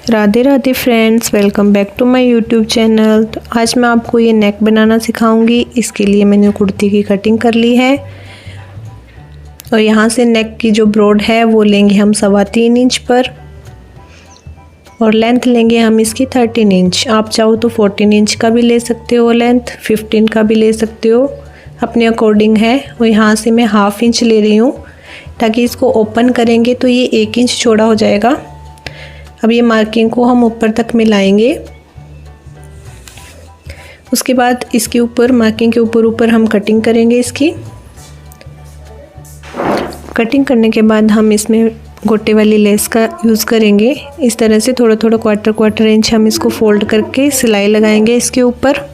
Radhe Radhe friends, welcome back to my YouTube channel. तो आज मैं आपको ये नेक बनाना सिखाऊंगी। इसके लिए मैंने कुर्ती की कटिंग कर ली है और यहाँ से नेक की जो ब्रॉड है वो लेंगे हम 3.25 इंच पर और लेंथ लेंगे हम इसकी 13 इंच। आप चाहो तो 14 इंच का भी ले सकते हो, लेंथ 15 का भी ले सकते हो, अपने अकॉर्डिंग है। और यहाँ से मैं 1/2 इंच ले रही हूँ ताकि इसको ओपन करेंगे तो ये 1 इंच चौड़ा हो जाएगा। अब ये मार्किंग को हम ऊपर तक मिलाएंगे। उसके बाद इसके ऊपर मार्किंग के ऊपर हम कटिंग करेंगे। इसकी कटिंग करने के बाद हम इसमें गोटे वाली लेस का यूज़ करेंगे। इस तरह से थोड़ा थोड़ा क्वार्टर इंच हम इसको फोल्ड करके सिलाई लगाएंगे इसके ऊपर।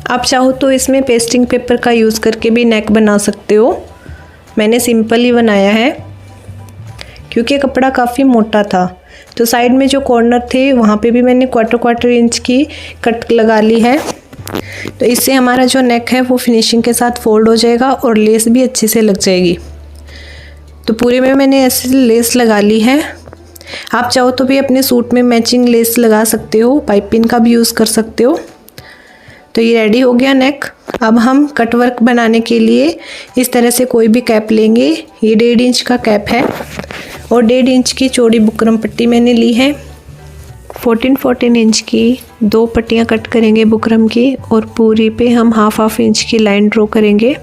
आप चाहो तो इसमें पेस्टिंग पेपर का यूज़ करके भी नेक बना सकते हो। मैंने सिंपल ही बनाया है क्योंकि कपड़ा काफ़ी मोटा था। तो साइड में जो कॉर्नर थे वहाँ पे भी मैंने क्वार्टर इंच की कट लगा ली है। तो इससे हमारा जो नेक है वो फिनिशिंग के साथ फोल्ड हो जाएगा और लेस भी अच्छे से लग जाएगी। तो पूरे में मैंने ऐसे लेस लगा ली है। आप चाहो तो भी अपने सूट में मैचिंग लेस लगा सकते हो, पाइपिंग का भी यूज़ कर सकते हो। तो ये रेडी हो गया नेक। अब हम कट वर्क बनाने के लिए इस तरह से कोई भी कैप लेंगे। ये 1.5 इंच का कैप है और 1.5 इंच की चौड़ी बुकरम पट्टी मैंने ली है। 14 इंच की 2 पट्टियाँ कट करेंगे बुकरम की और पूरी पे हम 1/2 इंच की लाइन ड्रॉ करेंगे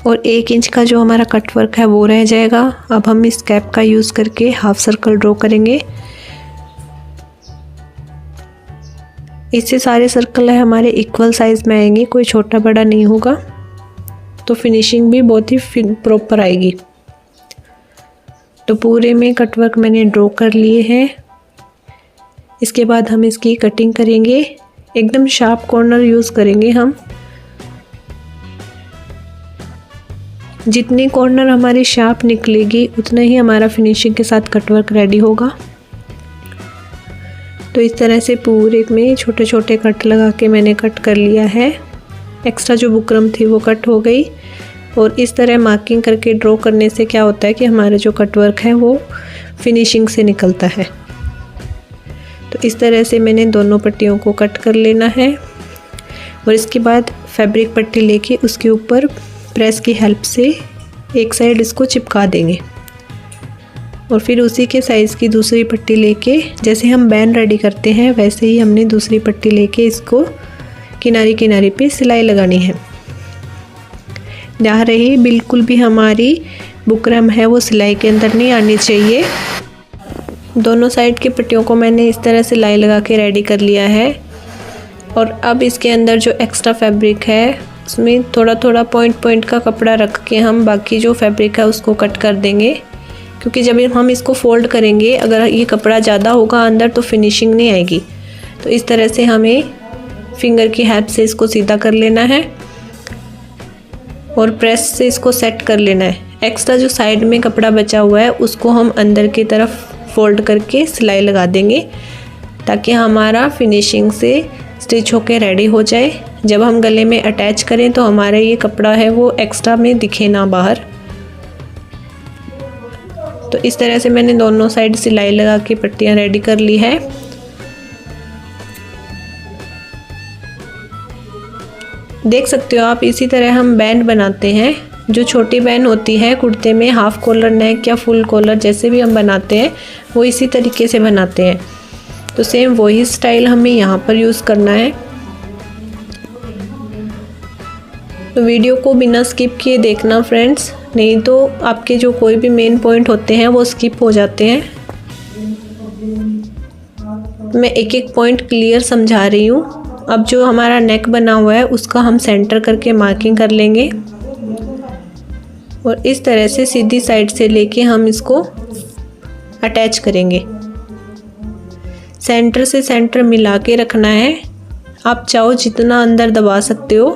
और 1 इंच का जो हमारा कट वर्क है वो रह जाएगा। अब हम इस कैप का यूज़ करके हाफ सर्कल ड्रॉ करेंगे। इससे सारे सर्कल है हमारे इक्वल साइज़ में आएंगे, कोई छोटा बड़ा नहीं होगा। तो फिनिशिंग भी बहुत ही प्रॉपर आएगी। तो पूरे में कट वर्क मैंने ड्रॉ कर लिए हैं। इसके बाद हम इसकी कटिंग करेंगे। एकदम शार्प कॉर्नर यूज़ करेंगे हम। जितनी कॉर्नर हमारी शार्प निकलेगी उतना ही हमारा फिनिशिंग के साथ कट वर्क रेडी होगा। तो इस तरह से पूरे में छोटे छोटे कट लगा के मैंने कट कर लिया है। एक्स्ट्रा जो बुकरम थी वो कट हो गई। और इस तरह मार्किंग करके ड्रॉ करने से क्या होता है कि हमारा जो कट वर्क है वो फिनिशिंग से निकलता है। तो इस तरह से मैंने दोनों पट्टियों को कट कर लेना है और इसके बाद फैब्रिक पट्टी लेके उसके ऊपर प्रेस की हेल्प से एक साइड इसको चिपका देंगे और फिर उसी के साइज़ की दूसरी पट्टी लेके, जैसे हम बैन रेडी करते हैं वैसे ही हमने दूसरी पट्टी लेके इसको किनारे पे सिलाई लगानी है। ध्यान रहे बिल्कुल भी हमारी बुकरम है वो सिलाई के अंदर नहीं आनी चाहिए। दोनों साइड की पट्टियों को मैंने इस तरह सिलाई लगा के रेडी कर लिया है। और अब इसके अंदर जो एक्स्ट्रा फैब्रिक है उसमें थोड़ा थोड़ा पॉइंट का कपड़ा रख के हम बाकी जो फैब्रिक है उसको कट कर देंगे। क्योंकि जब हम इसको फोल्ड करेंगे अगर ये कपड़ा ज़्यादा होगा अंदर तो फिनिशिंग नहीं आएगी। तो इस तरह से हमें फिंगर की हेल्प से इसको सीधा कर लेना है और प्रेस से इसको सेट कर लेना है। एक्स्ट्रा जो साइड में कपड़ा बचा हुआ है उसको हम अंदर की तरफ फोल्ड करके सिलाई लगा देंगे ताकि हमारा फिनिशिंग से स्टिच होके रेडी हो जाए। जब हम गले में अटैच करें तो हमारा ये कपड़ा है वो एक्स्ट्रा में दिखे ना बाहर। तो इस तरह से मैंने दोनों साइड सिलाई लगा के पट्टियाँ रेडी कर ली है। देख सकते हो आप, इसी तरह हम बैंड बनाते हैं। जो छोटी बैंड होती है कुर्ते में, हाफ कॉलर नेक या फुल कॉलर जैसे भी हम बनाते हैं वो इसी तरीके से बनाते हैं। तो सेम वही स्टाइल हमें यहाँ पर यूज़ करना है। तो वीडियो को बिना स्किप किए देखना फ्रेंड्स, नहीं तो आपके जो कोई भी मेन पॉइंट होते हैं वो स्किप हो जाते हैं। मैं एक एक पॉइंट क्लियर समझा रही हूँ। अब जो हमारा नेक बना हुआ है उसका हम सेंटर करके मार्किंग कर लेंगे और इस तरह से सीधी साइड से लेके हम इसको अटैच करेंगे। सेंटर से सेंटर मिला के रखना है। आप चाहो जितना अंदर दबा सकते हो।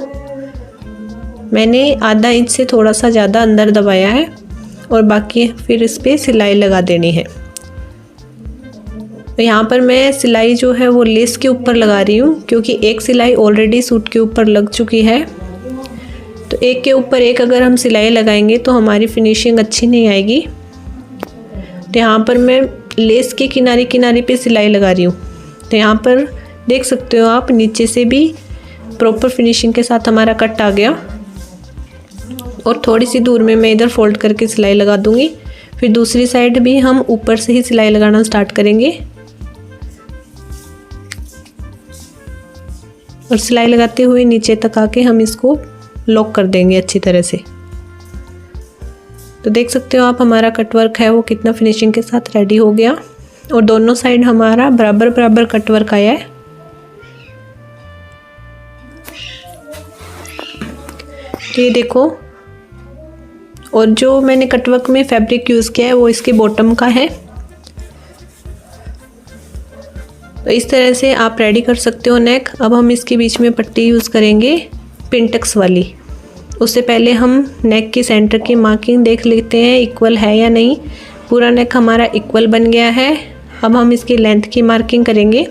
मैंने ½ इंच से थोड़ा सा ज़्यादा अंदर दबाया है और बाकी फिर इस पर सिलाई लगा देनी है। तो यहाँ पर मैं सिलाई जो है वो लेस के ऊपर लगा रही हूँ क्योंकि एक सिलाई ऑलरेडी सूट के ऊपर लग चुकी है। तो एक के ऊपर एक अगर हम सिलाई लगाएंगे तो हमारी फिनिशिंग अच्छी नहीं आएगी। तो यहाँ पर मैं लेस के किनारे किनारे पे सिलाई लगा रही हूँ। तो यहाँ पर देख सकते हो आप, नीचे से भी प्रॉपर फिनिशिंग के साथ हमारा कट आ गया। और थोड़ी सी दूर में मैं इधर फोल्ड करके सिलाई लगा दूँगी। फिर दूसरी साइड भी हम ऊपर से ही सिलाई लगाना स्टार्ट करेंगे और सिलाई लगाते हुए नीचे तक आके हम इसको लॉक कर देंगे अच्छी तरह से। तो देख सकते हो आप, हमारा कटवर्क है वो कितना फिनिशिंग के साथ रेडी हो गया और दोनों साइड हमारा बराबर बराबर कटवर्क आया है। ये देखो, और जो मैंने कटवर्क में फैब्रिक यूज़ किया है वो इसके बॉटम का है। तो इस तरह से आप रेडी कर सकते हो नेक। अब हम इसके बीच में पट्टी यूज़ करेंगे पिंटक्स वाली। उससे पहले हम नेक की सेंटर की मार्किंग देख लेते हैं इक्वल है या नहीं। पूरा नेक हमारा इक्वल बन गया है। अब हम इसकी लेंथ की मार्किंग करेंगे।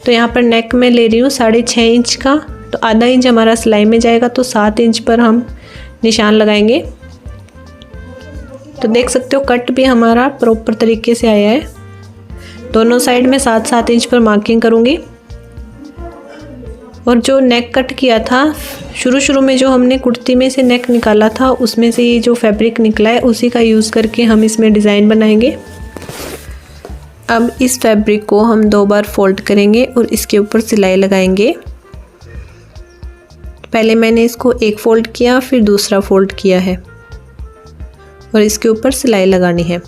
तो यहाँ पर नेक में ले रही हूँ 6.5 इंच का, तो आधा इंच हमारा सिलाई में जाएगा, तो 7 इंच पर हम निशान लगाएंगे। तो देख सकते हो कट भी हमारा प्रॉपर तरीके से आया है। दोनों साइड में 7-7 इंच पर मार्किंग करूँगी। और जो नेक कट किया था शुरू में, जो हमने कुर्ती में से नेक निकाला था, उसमें से ये जो फैब्रिक निकला है उसी का यूज़ करके हम इसमें डिज़ाइन बनाएंगे। अब इस फैब्रिक को हम 2 बार फोल्ड करेंगे और इसके ऊपर सिलाई लगाएंगे। पहले मैंने इसको एक फ़ोल्ड किया, फिर दूसरा फ़ोल्ड किया है और इसके ऊपर सिलाई लगानी है।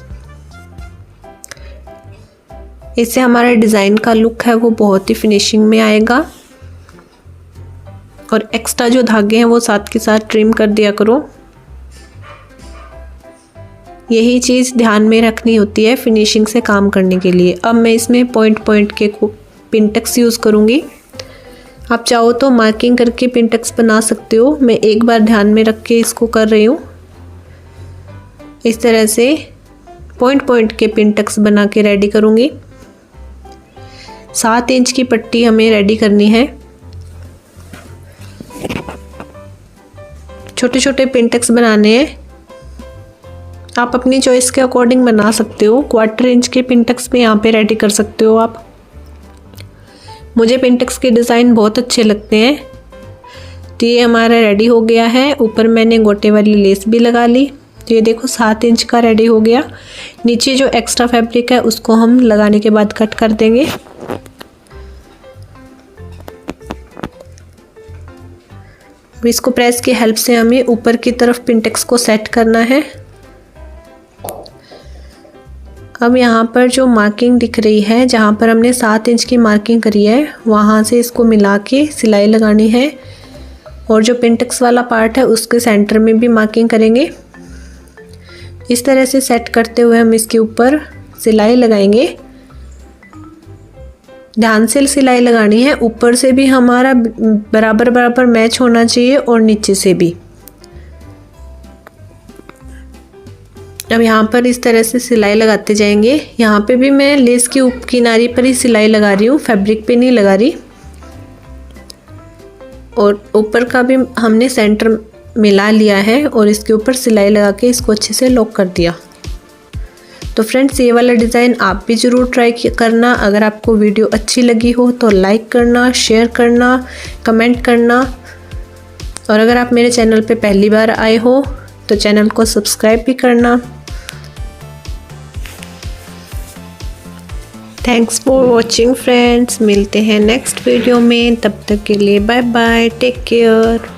इससे हमारा डिज़ाइन का लुक है वो बहुत ही फिनिशिंग में आएगा। और एक्स्ट्रा जो धागे हैं वो साथ के साथ ट्रिम कर दिया करो। यही चीज़ ध्यान में रखनी होती है फिनिशिंग से काम करने के लिए। अब मैं इसमें पॉइंट के पिंटक्स यूज़ करूँगी। आप चाहो तो मार्किंग करके पिंटक्स बना सकते हो। मैं एक बार ध्यान में रख के इसको कर रही हूँ। इस तरह से पॉइंट के पिंटक्स बना के रेडी करूँगी। 7 इंच की पट्टी हमें रेडी करनी है। छोटे छोटे पिंटक्स बनाने हैं। आप अपनी चॉइस के अकॉर्डिंग बना सकते हो। 1/4 इंच के पिंटक्स भी यहाँ पे रेडी कर सकते हो आप। मुझे पिंटक्स के डिज़ाइन बहुत अच्छे लगते हैं। तो ये हमारा रेडी हो गया है। ऊपर मैंने गोटे वाली लेस भी लगा ली। तो ये देखो 7 इंच का रेडी हो गया। नीचे जो एक्स्ट्रा फैब्रिक है उसको हम लगाने के बाद कट कर देंगे। इसको प्रेस की हेल्प से हमें ऊपर की तरफ पिंटक्स को सेट करना है। अब यहाँ पर जो मार्किंग दिख रही है, जहाँ पर हमने 7 इंच की मार्किंग करी है, वहाँ से इसको मिला के सिलाई लगानी है। और जो पिंटक्स वाला पार्ट है उसके सेंटर में भी मार्किंग करेंगे। इस तरह से सेट करते हुए हम इसके ऊपर सिलाई लगाएंगे। ध्यान से सिलाई लगानी है। ऊपर से भी हमारा बराबर बराबर मैच होना चाहिए और नीचे से भी। अब यहाँ पर इस तरह से सिलाई लगाते जाएंगे। यहाँ पे भी मैं लेस की किनारी पर ही सिलाई लगा रही हूँ, फैब्रिक पे नहीं लगा रही। और ऊपर का भी हमने सेंटर मिला लिया है और इसके ऊपर सिलाई लगा के इसको अच्छे से लॉक कर दिया। तो फ्रेंड्स, ये वाला डिज़ाइन आप भी ज़रूर ट्राई करना। अगर आपको वीडियो अच्छी लगी हो तो लाइक करना, शेयर करना, कमेंट करना। और अगर आप मेरे चैनल पे पहली बार आए हो तो चैनल को सब्सक्राइब भी करना। Thanks for watching friends. मिलते हैं नेक्स्ट वीडियो में। तब तक के लिए बाय बाय, टेक केयर।